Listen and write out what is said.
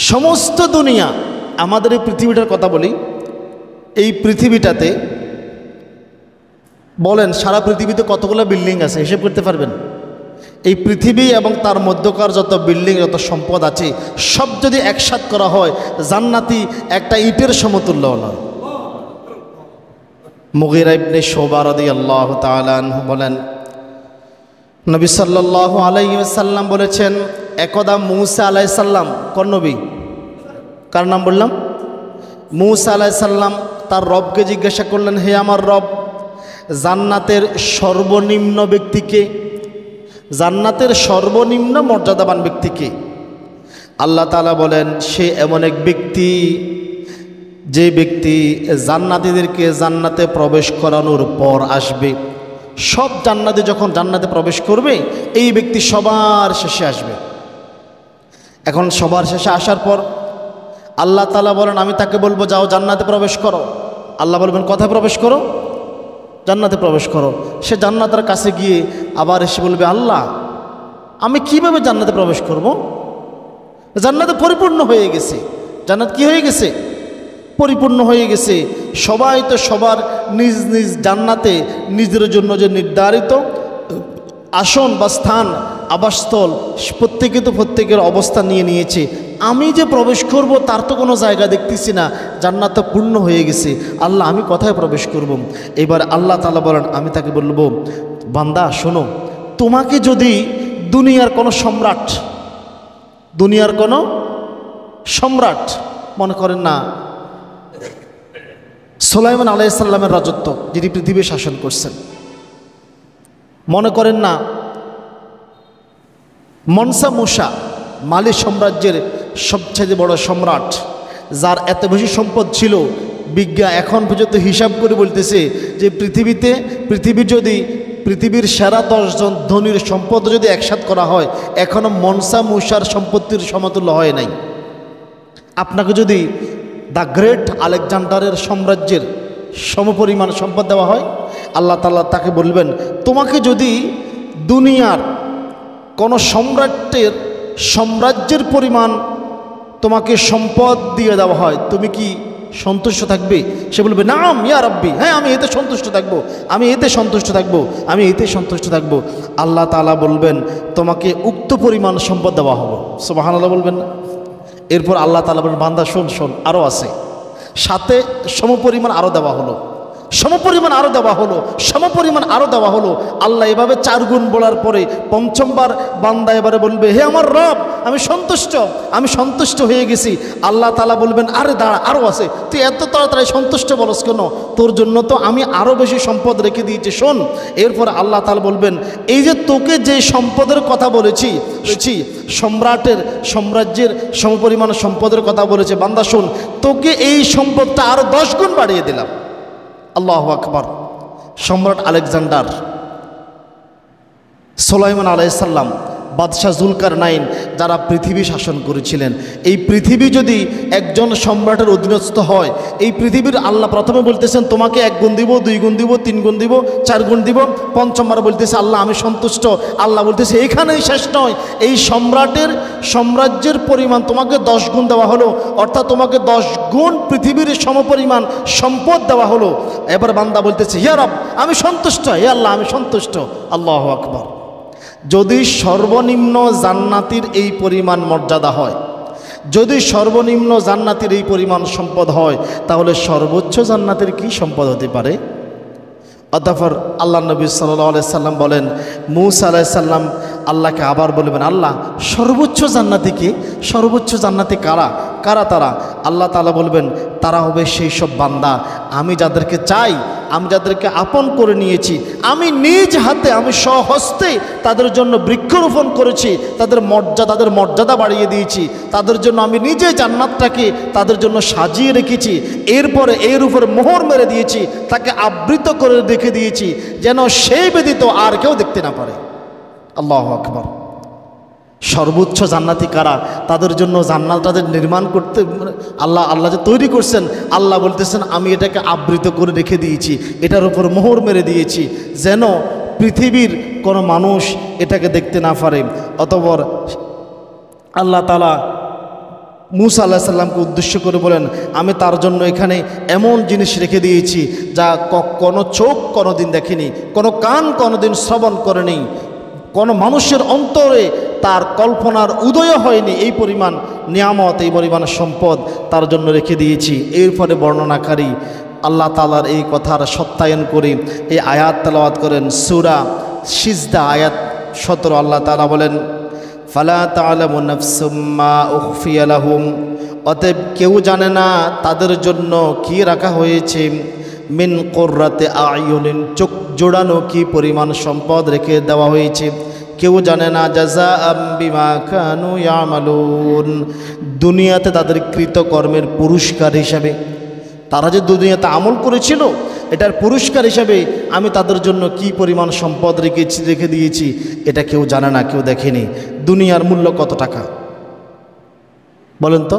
সমস্ত দুনিয়া, আমাদের এই পৃথিবীটার কথা বলি, এই পৃথিবীটাতে বলেন সারা পৃথিবীতে কতগুলো বিল্ডিং আছে হিসেব করতে পারবেন? এই পৃথিবী এবং তার মধ্যকার যত বিল্ডিং, যত সম্পদ আছে সব যদি একসাথ করা হয় জান্নাতি একটা ইটের সমতুল্য নয়। মুগীরা ইবনে শুবা রাদিয়াল্লাহু তাআলা আনহু বলেন, নবী সাল্লাল্লাহু আলাইহি ওয়াসাল্লাম বলেছেন, একদা মূসা আলাইহিস সালাম, কোন নবী, কার নাম বললাম? মূসা আলাইহিস সালাম তার রবকে জিজ্ঞাসা করলেন, হে আমার রব, জান্নাতের সর্বনিম্ন ব্যক্তিকে, জান্নাতের সর্বনিম্ন মর্যাদাবান ব্যক্তিকে? আল্লাহ তাআলা বলেন, সে এমন এক ব্যক্তি যে ব্যক্তি জান্নাতীদেরকে জান্নাতে প্রবেশ করানোর পর আসবে। সব জান্নাতি যখন জান্নাতে প্রবেশ করবে এই ব্যক্তি সবার শেষে আসবে। এখন সবার শেষে আসার পর আল্লাহ তাআলা বলেন, আমি তাকে বলবো যাও জান্নাতে প্রবেশ করো। আল্লাহ বলবেন, কোথায় প্রবেশ করো? জান্নাতে প্রবেশ করো। সে জান্নাতের কাছে গিয়ে আবার এসে বলবে, আল্লাহ আমি কিভাবে জান্নাতে প্রবেশ করব? জান্নাতে পরিপূর্ণ হয়ে গেছে। জান্নাত কি হয়ে গেছে? পরিপূর্ণ হয়ে গেছে। সবাই তো সবার নিজ নিজ জান্নাতে নিজের জন্য যে নির্ধারিত আসন বা স্থান, আবাসস্থল, প্রত্যেকে তো প্রত্যেকের অবস্থান নিয়ে নিয়েছে। আমি যে প্রবেশ করব তার তো কোনো জায়গা দেখতেছি না, জান্নাত তো পূর্ণ হয়ে গেছে। আল্লাহ আমি কোথায় প্রবেশ করব? এবার আল্লাহ তাআলা বলেন, আমি তাকে বলবো, বান্দা শোনো, তোমাকে যদি দুনিয়ার কোনো সম্রাট, দুনিয়ার কোনো সম্রাট, মনে করেন না সুলাইমান আলাইহিস সালামের রাজত্ব, যিনি পৃথিবী শাসন করছেন, মনে করেন না মনসা মুসা, মালি সাম্রাজ্যের সবচেয়ে বড় সম্রাট, যার এত বেশি সম্পদ ছিল, বিজ্ঞান এখন পর্যন্ত হিসাব করে বলতেছে যে পৃথিবীর সেরা 10 জন ধনীর সম্পদ যদি একসাথ করা হয় এখনও মনসা মুসার সম্পত্তির সমতুল্য হয় নাই। আপনাকে যদি দ্য গ্রেট আলেকজান্ডারের সাম্রাজ্যের সমপরিমাণ সম্পদ দেওয়া হয়, আল্লাহ তাআলা তাকে বলবেন, তোমাকে যদি দুনিয়ার কোনো সাম্রাজ্যের পরিমাণ তোমাকে সম্পদ দিয়ে দেওয়া হয়, তুমি কি সন্তুষ্ট থাকবে? সে বলবে, নাম ইয়া রাব্বি, হ্যাঁ আমি এতে সন্তুষ্ট থাকবো, আমি এতে সন্তুষ্ট থাকবো, আমি এতে সন্তুষ্ট থাকবো। আল্লাহ তাআলা বলবেন, তোমাকে উক্ত পরিমাণ সম্পদ দেওয়া হবে। সুবহানাল্লাহ বলবেন না? এরপর আল্লাহ তাআলা বলবেন, বান্দা শোন শোন, আরও আছে, সাথে সমপরিমাণ আরও দেওয়া হলো, সমপরিমাণ আরও দেওয়া হলো, সমপরিমাণ আরও দেওয়া হলো। আল্লাহ এভাবে 4 গুণ বলার পরে পঞ্চমবার বান্দা এবারে বলবে, হে আমার রব, আমি সন্তুষ্ট হয়ে গেছি। আল্লাহ তাআলা বলবেন, আরে দাঁড়া, আরও আছে, তুই এত তাড়াতাড়ি সন্তুষ্ট বলস কেন? তোর জন্য তো আমি আরও বেশি সম্পদ রেখে দিয়েছি, শোন। এরপর আল্লাহ তাআলা বলবেন, এই যে তোকে যে সম্পদের কথা বলেছি, সাম্রাজ্যের সমপরিমাণ সম্পদের কথা বলেছে, বান্দা শোন, তোকে এই সম্পদটা আরও 10 গুণ বাড়িয়ে দিলাম। আল্লাহু আকবার। সম্রাট আলেকজান্ডার, সুলাইমান আলাইহিস সালাম, বাদশাহ জুলকারনাইন, যারা পৃথিবী শাসন করেছিলেন, এই পৃথিবী যদি একজন সম্রাটের অধীনস্থ হয়, এই পৃথিবীর আল্লাহ প্রথমে বলতেছেন তোমাকে 1 গুণ দিব, 2 গুণ দিব, 3 গুণ দিব, 4 গুণ দিব, পঞ্চমবার বলতেছে আল্লাহ আমি সন্তুষ্ট। আল্লাহ বলতেছে এখানেই শেষ নয়, এই সাম্রাজ্যের পরিমাণ তোমাকে 10 গুণ দেওয়া হলো, অর্থাৎ তোমাকে 10 গুণ পৃথিবীর সমপরিমাণ সম্পদ দেওয়া হলো। এবার বান্দা বলতেছে, ইয়া রব আমি সন্তুষ্ট, হে আল্লাহ আমি সন্তুষ্ট। আল্লাহু আকবার। যদি সর্বনিম্ন জান্নাতির এই পরিমাণ মর্যাদা হয়, যদি সর্বনিম্ন জান্নাতির এই পরিমাণ সম্পদ হয়, তাহলে সর্বোচ্চ জান্নাতের কি সম্পদ হতে পারে? অতঃপর আল্লাহ নবী সাল্লাল্লাহু আলাইহি সাল্লাম বলেন, মূসা আলাইহিস সালাম আল্লাহকে আবার বলবেন, আল্লাহ সর্বোচ্চ জান্নাতি কি? সর্বোচ্চ জান্নাতি কারা? তারা? আল্লাহ তাআলা বলবেন, তারা হবে সেই সব বান্দা আমি যাদেরকে চাই, আমি যাদেরকে আপন করে নিয়েছি, আমি নিজ হাতে, আমি স্বহস্তে তাদের জন্য বৃক্ষরোপণ করেছি, তাদের মর্যাদা বাড়িয়ে দিয়েছি, তাদের জন্য আমি নিজে জান্নাতটাকে তাদের জন্য সাজিয়ে রেখেছি, এরপরে এর উপর মোহর মেরে দিয়েছি, তাকে আবৃত করে রেখে দিয়েছি যেন সেই ব্যতীত আর কেউ দেখতে না পারে। আল্লাহু আকবার। সর্বোচ্চ জান্নাতি কারা? তাদের জন্য জান্নাত তাদের নির্মাণ করতে আল্লাহ যে তৈরি করছেন, আল্লাহ বলতেছেন আমি এটাকে আবৃত করে রেখে দিয়েছি, এটার উপর মোহর মেরে দিয়েছি যেন পৃথিবীর কোনো মানুষ এটাকে দেখতে না পারে। অতঃপর আল্লাহ তাআলা মুসা আলাইহিস সালামকে উদ্দেশ্য করে বলেন, আমি তার জন্য এখানে এমন জিনিস রেখে দিয়েছি যা কোনো চোখ কোনোদিন দেখেনি, কোনো কান কোনোদিন শ্রবণ করেনি, কোনো মানুষের অন্তরে তার কল্পনার উদয় হয়নি। এই পরিমাণ নিয়ামত, এই পরিমাণ সম্পদ তার জন্য রেখে দিয়েছি। এরপরে বর্ণনাকারী আল্লাহ তাআলার এই কথার সত্যায়ন করে এই আয়াত তেলাওয়াত করেন। সূরা সিজদা আয়াত 17 আল্লাহ তাআলা বলেন, ফালা তা'লামু নাফসুম মা উখফিয়া লাহুম, অতএব কেউ জানে না তাদের জন্য কি রাখা হয়েছে, মিন কুররাতি আয়ুনিন, চোখ জোড়ানো কি পরিমাণ সম্পদ রেখে দেওয়া হয়েছে, কেউ জানে না। জাযাআম বিমা কানু ইয়ামালুন, দুনিয়াতে তাদের কৃতকর্মের পুরস্কার হিসাবে, তারা যে দুনিয়াতে আমল করেছিল এটার পুরস্কার হিসাবে আমি তাদের জন্য কি পরিমাণ সম্পদ রেখে দিয়েছি, এটা কেউ জানে না, কেউ দেখেনি। দুনিয়ার মূল্য কত টাকা বলেন তো?